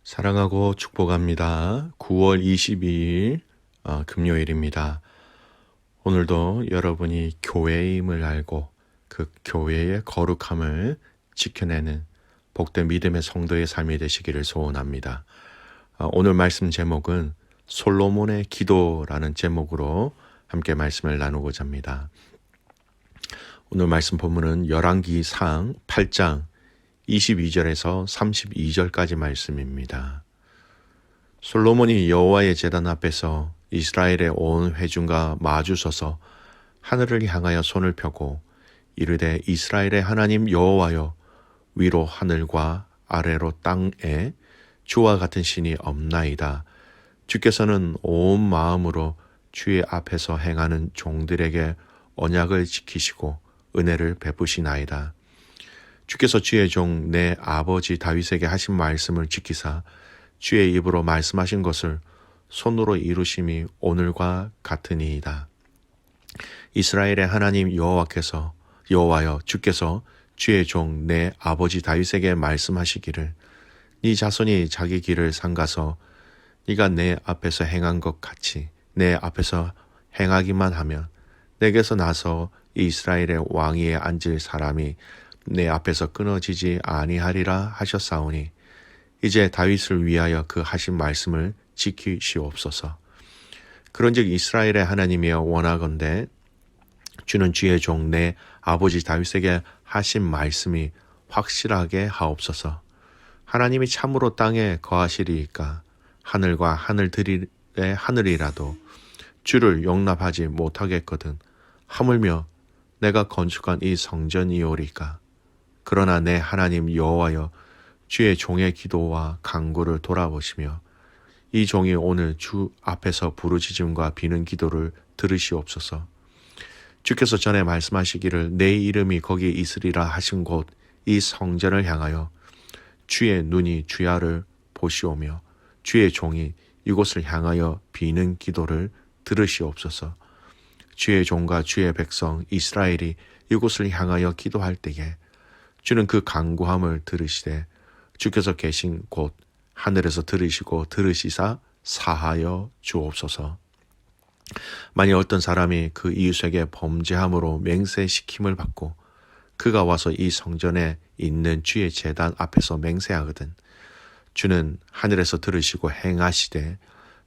사랑하고 축복합니다. 9월 22일 금요일입니다. 오늘도 여러분이 교회임을 알고 그 교회의 거룩함을 지켜내는 복된 믿음의 성도의 삶이 되시기를 소원합니다. 오늘 말씀 제목은 솔로몬의 기도라는 제목으로 함께 말씀을 나누고자 합니다. 오늘 말씀 본문은 열왕기상 8장 22절에서 32절까지 말씀입니다. 솔로몬이 여호와의 제단 앞에서 이스라엘의 온 회중과 마주서서 하늘을 향하여 손을 펴고 이르되 이스라엘의 하나님 여호와여, 위로 하늘과 아래로 땅에 주와 같은 신이 없나이다. 주께서는 온 마음으로 주의 앞에서 행하는 종들에게 언약을 지키시고 은혜를 베푸시나이다. 주께서 주의 종 내 아버지 다윗에게 하신 말씀을 지키사 주의 입으로 말씀하신 것을 손으로 이루심이 오늘과 같으니이다. 이스라엘의 하나님 여호와여, 주께서 주의 종 내 아버지 다윗에게 말씀하시기를 네 자손이 자기 길을 삼가서 네가 내 앞에서 행한 것 같이 내 앞에서 행하기만 하면 내게서 나서 이스라엘의 왕위에 앉을 사람이 내 앞에서 끊어지지 아니하리라 하셨사오니 이제 다윗을 위하여 그 하신 말씀을 지키시옵소서. 그런즉 이스라엘의 하나님이여 원하건대 주는 주의 종 내 아버지 다윗에게 하신 말씀이 확실하게 하옵소서. 하나님이 참으로 땅에 거하시리이까 하늘과 하늘들의 하늘이라도 주를 용납하지 못하겠거든 하물며 내가 건축한 이 성전이오리까. 그러나 내 하나님 여호와여, 주의 종의 기도와 간구를 돌아보시며 이 종이 오늘 주 앞에서 부르짖음과 비는 기도를 들으시옵소서. 주께서 전에 말씀하시기를 내 이름이 거기에 있으리라 하신 곳 이 성전을 향하여 주의 눈이 주야를 보시오며 주의 종이 이곳을 향하여 비는 기도를 들으시옵소서. 주의 종과 주의 백성 이스라엘이 이곳을 향하여 기도할 때에 주는 그 간구함을 들으시되 주께서 계신 곳 하늘에서 들으시고 들으시사 사하여 주옵소서. 만일 어떤 사람이 그 이웃에게 범죄함으로 맹세시킴을 받고 그가 와서 이 성전에 있는 주의 제단 앞에서 맹세하거든 주는 하늘에서 들으시고 행하시되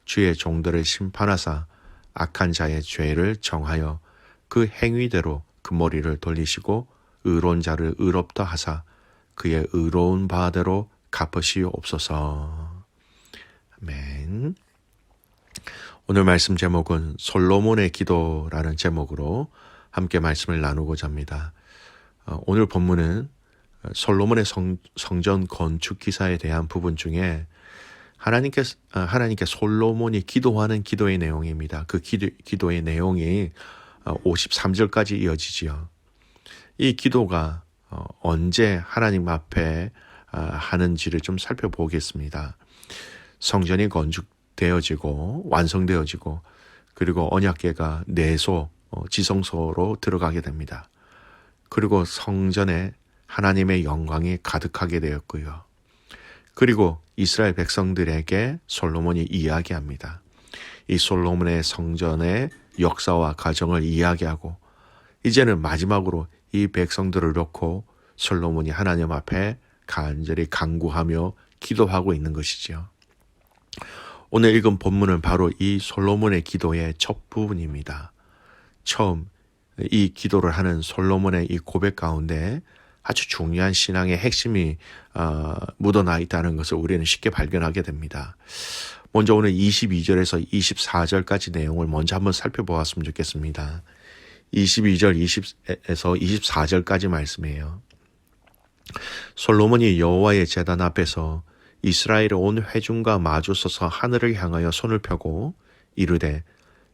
주의 종들을 심판하사 악한 자의 죄를 정하여 그 행위대로 그 머리를 돌리시고 의로운 자를 의롭다 하사 그의 의로운 바대로 갚으시옵소서. 아멘. 오늘 말씀 제목은 솔로몬의 기도라는 제목으로 함께 말씀을 나누고자 합니다. 오늘 본문은 솔로몬의 성전 건축 기사에 대한 부분 중에 하나님께 솔로몬이 기도하는 기도의 내용입니다. 그 기도의 내용이 53절까지 이어지지요. 이 기도가 언제 하나님 앞에 하는지를 좀 살펴보겠습니다. 성전이 건축되어지고 완성되어지고 그리고 언약궤가 내소 지성소로 들어가게 됩니다. 그리고 성전에 하나님의 영광이 가득하게 되었고요. 그리고 이스라엘 백성들에게 솔로몬이 이야기합니다. 이 솔로몬의 성전의 역사와 과정을 이야기하고 이제는 마지막으로 이 백성들을 놓고 솔로몬이 하나님 앞에 간절히 간구하며 기도하고 있는 것이지요. 오늘 읽은 본문은 바로 이 솔로몬의 기도의 첫 부분입니다. 처음 이 기도를 하는 솔로몬의 이 고백 가운데 아주 중요한 신앙의 핵심이 묻어나 있다는 것을 우리는 쉽게 발견하게 됩니다. 먼저 오늘 22절에서 24절까지 내용을 먼저 한번 살펴보았으면 좋겠습니다. 22절 에서 24절까지 말씀이에요. 솔로몬이 여호와의 제단 앞에서 이스라엘의 온 회중과 마주서서 하늘을 향하여 손을 펴고 이르되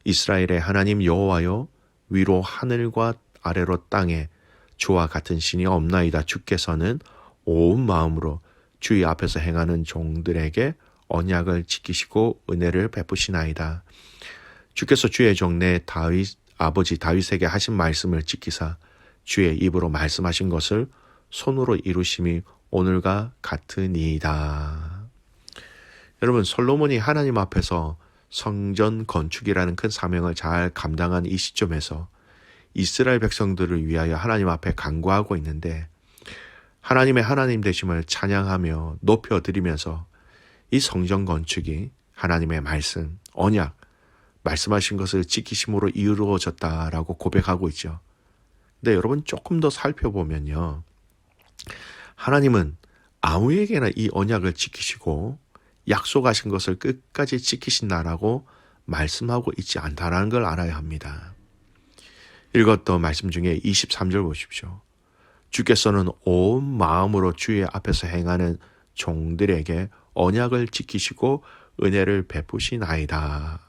이스라엘의 하나님 여호와여, 위로 하늘과 아래로 땅에 주와 같은 신이 없나이다. 주께서는 온 마음으로 주의 앞에서 행하는 종들에게 언약을 지키시고 은혜를 베푸시나이다. 주께서 주의 종 내 아버지 다윗에게 하신 말씀을 지키사 주의 입으로 말씀하신 것을 손으로 이루심이 오늘과 같으니이다. 여러분, 솔로몬이 하나님 앞에서 성전 건축이라는 큰 사명을 잘 감당한 이 시점에서 이스라엘 백성들을 위하여 하나님 앞에 간구하고 있는데, 하나님의 하나님 되심을 찬양하며 높여드리면서 이 성전 건축이 하나님의 말씀, 언약, 말씀하신 것을 지키심으로 이루어졌다라고 고백하고 있죠. 근데 여러분, 조금 더 살펴보면요, 하나님은 아무에게나 이 언약을 지키시고 약속하신 것을 끝까지 지키신다라고 말씀하고 있지 않다라는 걸 알아야 합니다. 읽었던 말씀 중에 23절 보십시오. 주께서는 온 마음으로 주의 앞에서 행하는 종들에게 언약을 지키시고 은혜를 베푸시나이다.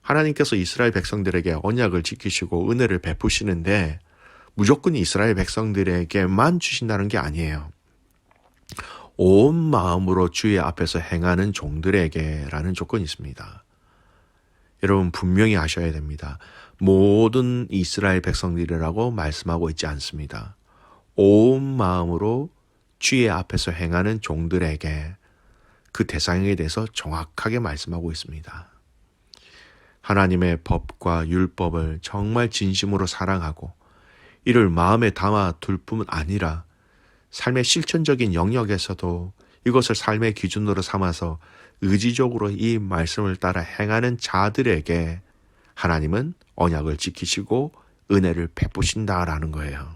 하나님께서 이스라엘 백성들에게 언약을 지키시고 은혜를 베푸시는데 무조건 이스라엘 백성들에게만 주신다는 게 아니에요. 온 마음으로 주의 앞에서 행하는 종들에게라는 조건이 있습니다. 여러분, 분명히 아셔야 됩니다. 모든 이스라엘 백성들이라고 말씀하고 있지 않습니다. 온 마음으로 주의 앞에서 행하는 종들에게, 그 대상에 대해서 정확하게 말씀하고 있습니다. 하나님의 법과 율법을 정말 진심으로 사랑하고 이를 마음에 담아 둘 뿐 아니라 삶의 실천적인 영역에서도 이것을 삶의 기준으로 삼아서 의지적으로 이 말씀을 따라 행하는 자들에게 하나님은 언약을 지키시고 은혜를 베푸신다라는 거예요.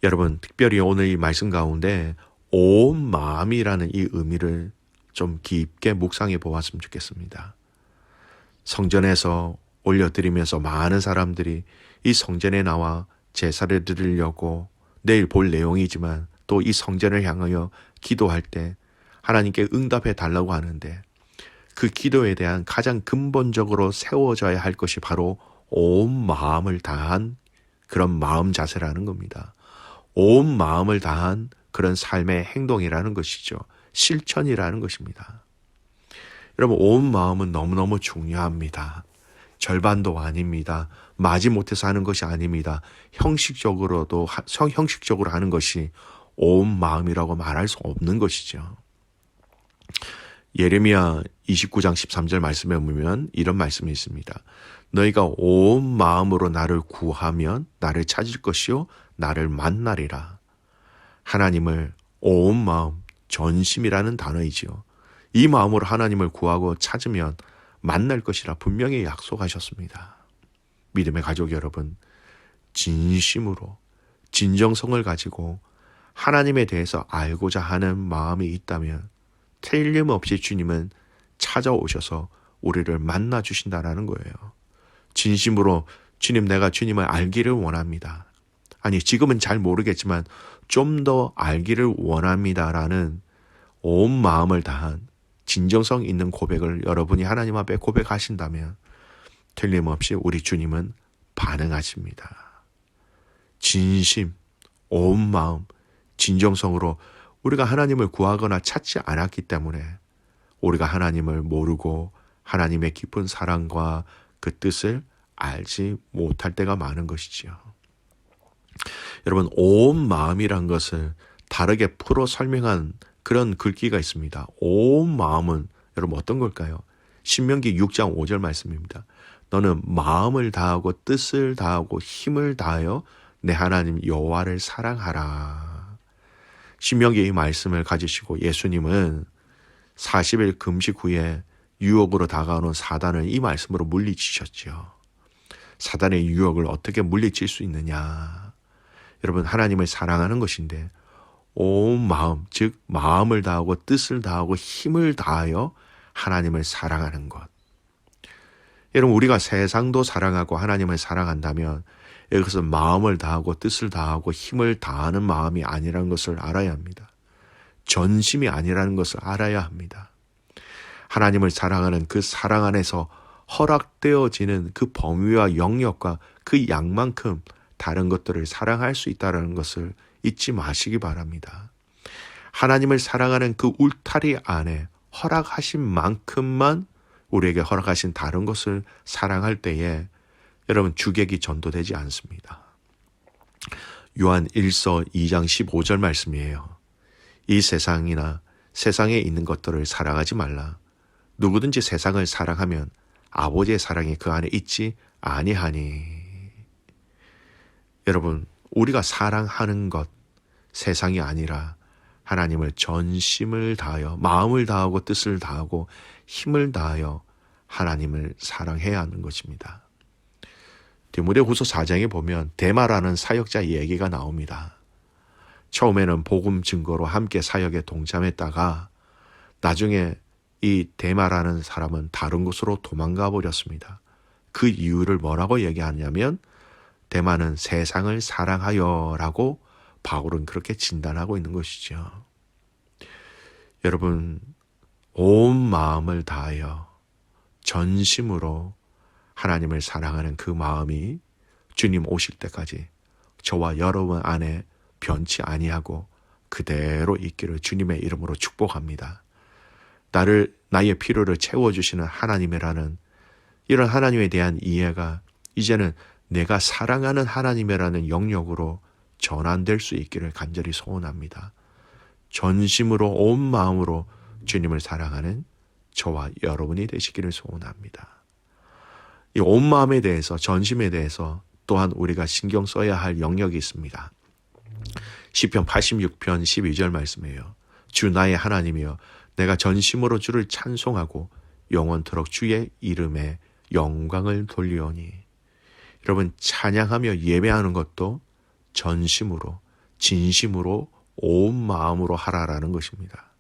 여러분, 특별히 오늘 이 말씀 가운데 온 마음이라는 이 의미를 좀 깊게 묵상해 보았으면 좋겠습니다. 성전에서 올려드리면서 많은 사람들이 이 성전에 나와 제사를 드리려고, 내일 볼 내용이지만 또 이 성전을 향하여 기도할 때 하나님께 응답해 달라고 하는데, 그 기도에 대한 가장 근본적으로 세워져야 할 것이 바로 온 마음을 다한 그런 마음 자세라는 겁니다. 온 마음을 다한 그런 삶의 행동이라는 것이죠. 실천이라는 것입니다. 여러분, 온 마음은 너무너무 중요합니다. 절반도 아닙니다. 마지못해서 하는 것이 아닙니다. 형식적으로 하는 것이 온 마음이라고 말할 수 없는 것이죠. 예레미야 29장 13절 말씀에 보면 이런 말씀이 있습니다. 너희가 온 마음으로 나를 구하면 나를 찾을 것이요 나를 만나리라. 하나님을 온 마음, 전심이라는 단어이지요. 이 마음으로 하나님을 구하고 찾으면 만날 것이라 분명히 약속하셨습니다. 믿음의 가족 여러분, 진심으로 진정성을 가지고 하나님에 대해서 알고자 하는 마음이 있다면 틀림없이 주님은 찾아오셔서 우리를 만나 주신다라는 거예요. 진심으로 주님, 내가 주님을 알기를 원합니다. 아니, 지금은 잘 모르겠지만 좀 더 알기를 원합니다라는 온 마음을 다한 진정성 있는 고백을 여러분이 하나님 앞에 고백하신다면 틀림없이 우리 주님은 반응하십니다. 진심, 온 마음, 진정성으로 우리가 하나님을 구하거나 찾지 않았기 때문에 우리가 하나님을 모르고 하나님의 깊은 사랑과 그 뜻을 알지 못할 때가 많은 것이지요. 여러분, 온 마음이란 것을 다르게 풀어 설명한 그런 글귀가 있습니다. 온 마음은 여러분 어떤 걸까요? 신명기 6장 5절 말씀입니다. 너는 마음을 다하고 뜻을 다하고 힘을 다하여 내 하나님 여호와를 사랑하라. 신명기 이 말씀을 가지시고 예수님은 40일 금식 후에 유혹으로 다가오는 사단을 이 말씀으로 물리치셨죠. 사단의 유혹을 어떻게 물리칠 수 있느냐? 여러분, 하나님을 사랑하는 것인데 온 마음, 즉 마음을 다하고 뜻을 다하고 힘을 다하여 하나님을 사랑하는 것. 여러분, 우리가 세상도 사랑하고 하나님을 사랑한다면 이것은 마음을 다하고 뜻을 다하고 힘을 다하는 마음이 아니라는 것을 알아야 합니다. 전심이 아니라는 것을 알아야 합니다. 하나님을 사랑하는 그 사랑 안에서 허락되어지는 그 범위와 영역과 그 양만큼 다른 것들을 사랑할 수 있다는 것을 잊지 마시기 바랍니다. 하나님을 사랑하는 그 울타리 안에 허락하신 만큼만 우리에게 허락하신 다른 것을 사랑할 때에 여러분, 주객이 전도되지 않습니다. 요한 1서 2장 15절 말씀이에요. 이 세상이나 세상에 있는 것들을 사랑하지 말라. 누구든지 세상을 사랑하면 아버지의 사랑이 그 안에 있지 아니하니. 여러분, 우리가 사랑하는 것, 세상이 아니라 하나님을 전심을 다하여 마음을 다하고 뜻을 다하고 힘을 다하여 하나님을 사랑해야 하는 것입니다. 디모데후서 4장에 보면 데마라는 사역자 얘기가 나옵니다. 처음에는 복음 증거로 함께 사역에 동참했다가 나중에 이 데마라는 사람은 다른 곳으로 도망가 버렸습니다. 그 이유를 뭐라고 얘기하냐면 데마는 세상을 사랑하여 라고 바울은 그렇게 진단하고 있는 것이죠. 여러분, 온 마음을 다하여 전심으로 하나님을 사랑하는 그 마음이 주님 오실 때까지 저와 여러분 안에 변치 아니하고 그대로 있기를 주님의 이름으로 축복합니다. 나의 필요를 채워주시는 하나님이라는 이런 하나님에 대한 이해가 이제는 내가 사랑하는 하나님이라는 영역으로 전환될 수 있기를 간절히 소원합니다. 전심으로 온 마음으로 주님을 사랑하는 저와 여러분이 되시기를 소원합니다. 이 온 마음에 대해서, 전심에 대해서 또한 우리가 신경 써야 할 영역이 있습니다. 시편 86편 12절 말씀이에요. 주 나의 하나님이여 내가 전심으로 주를 찬송하고 영원토록 주의 이름에 영광을 돌리오니. 여러분, 찬양하며 예배하는 것도 전심으로, 진심으로, 온 마음으로 하라라는 것입니다.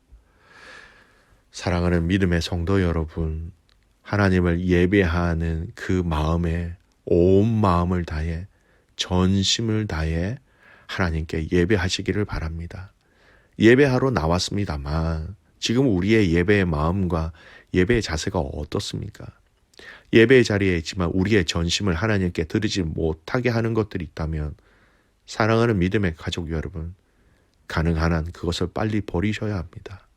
사랑하는 믿음의 성도 여러분, 하나님을 예배하는 그 마음에 온 마음을 다해 전심을 다해 하나님께 예배하시기를 바랍니다. 예배하러 나왔습니다만 지금 우리의 예배의 마음과 예배의 자세가 어떻습니까? 예배의 자리에 있지만 우리의 전심을 하나님께 드리지 못하게 하는 것들이 있다면 사랑하는 믿음의 가족 여러분, 가능한 한 그것을 빨리 버리셔야 합니다.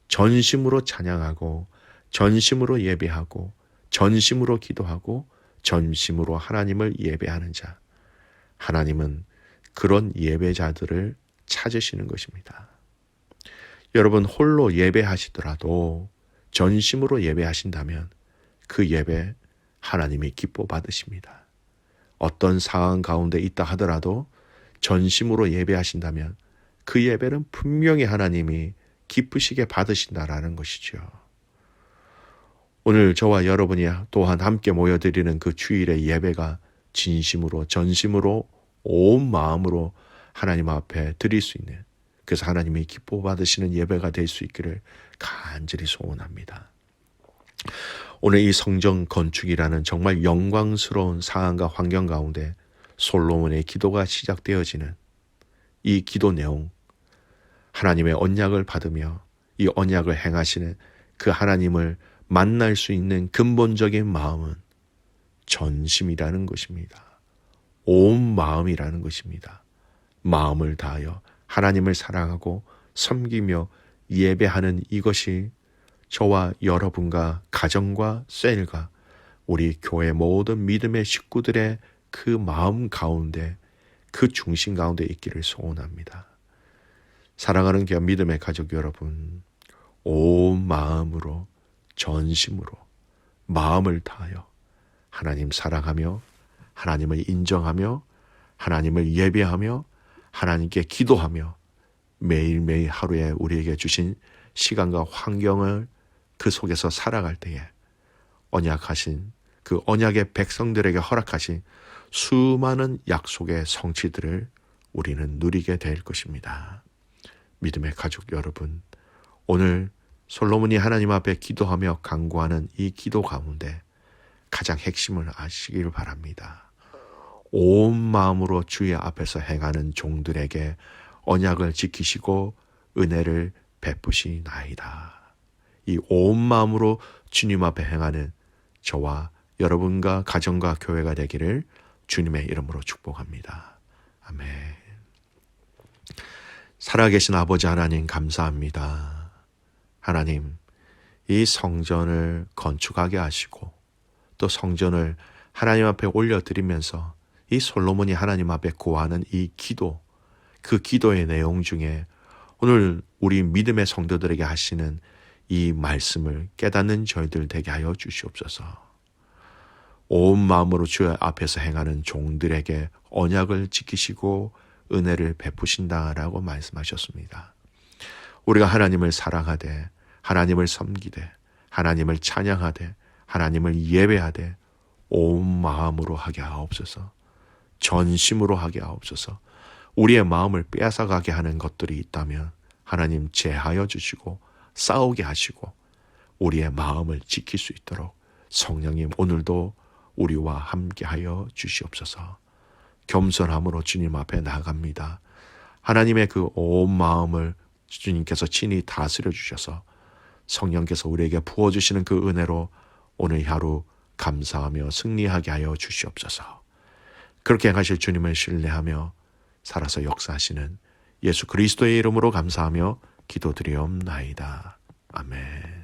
전심으로 찬양하고 전심으로 예배하고 전심으로 기도하고 전심으로 하나님을 예배하는 자, 하나님은 그런 예배자들을 찾으시는 것입니다. 여러분, 홀로 예배하시더라도 전심으로 예배하신다면 그 예배 하나님이 기뻐 받으십니다. 어떤 상황 가운데 있다 하더라도 전심으로 예배하신다면 그 예배는 분명히 하나님이 기쁘시게 받으신다라는 것이죠. 오늘 저와 여러분이 또한 함께 모여드리는 그 주일의 예배가 진심으로 전심으로 온 마음으로 하나님 앞에 드릴 수 있는, 그래서 하나님이 기뻐 받으시는 예배가 될 수 있기를 간절히 소원합니다. 오늘 이 성전 건축이라는 정말 영광스러운 상황과 환경 가운데 솔로몬의 기도가 시작되어지는 이 기도 내용, 하나님의 언약을 받으며 이 언약을 행하시는 그 하나님을 만날 수 있는 근본적인 마음은 전심이라는 것입니다. 온 마음이라는 것입니다. 마음을 다하여 하나님을 사랑하고 섬기며 예배하는 이것이 저와 여러분과 가정과 셀과 우리 교회 모든 믿음의 식구들의 그 마음 가운데, 그 중심 가운데 있기를 소원합니다. 사랑하는 믿음의 가족 여러분, 온 마음으로 전심으로 마음을 다하여 하나님 사랑하며 하나님을 인정하며 하나님을 예배하며 하나님께 기도하며 매일매일 하루에 우리에게 주신 시간과 환경을 그 속에서 살아갈 때에 언약하신 그 언약의 백성들에게 허락하신 수많은 약속의 성취들을 우리는 누리게 될 것입니다. 믿음의 가족 여러분, 오늘 솔로몬이 하나님 앞에 기도하며 간구하는 이 기도 가운데 가장 핵심을 아시길 바랍니다. 온 마음으로 주의 앞에서 행하는 종들에게 언약을 지키시고 은혜를 베푸시나이다. 이 온 마음으로 주님 앞에 행하는 저와 여러분과 가정과 교회가 되기를 주님의 이름으로 축복합니다. 아멘. 살아계신 아버지 하나님 감사합니다. 하나님, 이 성전을 건축하게 하시고 또 성전을 하나님 앞에 올려드리면서 이 솔로몬이 하나님 앞에 구하는 이 기도, 그 기도의 내용 중에 오늘 우리 믿음의 성도들에게 하시는 이 말씀을 깨닫는 저희들 되게 하여 주시옵소서. 온 마음으로 주의 앞에서 행하는 종들에게 언약을 지키시고 은혜를 베푸신다라고 말씀하셨습니다. 우리가 하나님을 사랑하되, 하나님을 섬기되, 하나님을 찬양하되, 하나님을 예배하되 온 마음으로 하게 하옵소서. 전심으로 하게 하옵소서. 우리의 마음을 빼앗아가게 하는 것들이 있다면 하나님 제하여 주시고 싸우게 하시고 우리의 마음을 지킬 수 있도록 성령님 오늘도 우리와 함께하여 주시옵소서. 겸손함으로 주님 앞에 나아갑니다. 하나님의 그 온 마음을 주님께서 친히 다스려 주셔서 성령께서 우리에게 부어주시는 그 은혜로 오늘 하루 감사하며 승리하게 하여 주시옵소서. 그렇게 행하실 주님을 신뢰하며 살아서 역사하시는 예수 그리스도의 이름으로 감사하며 기도드리옵나이다. 아멘.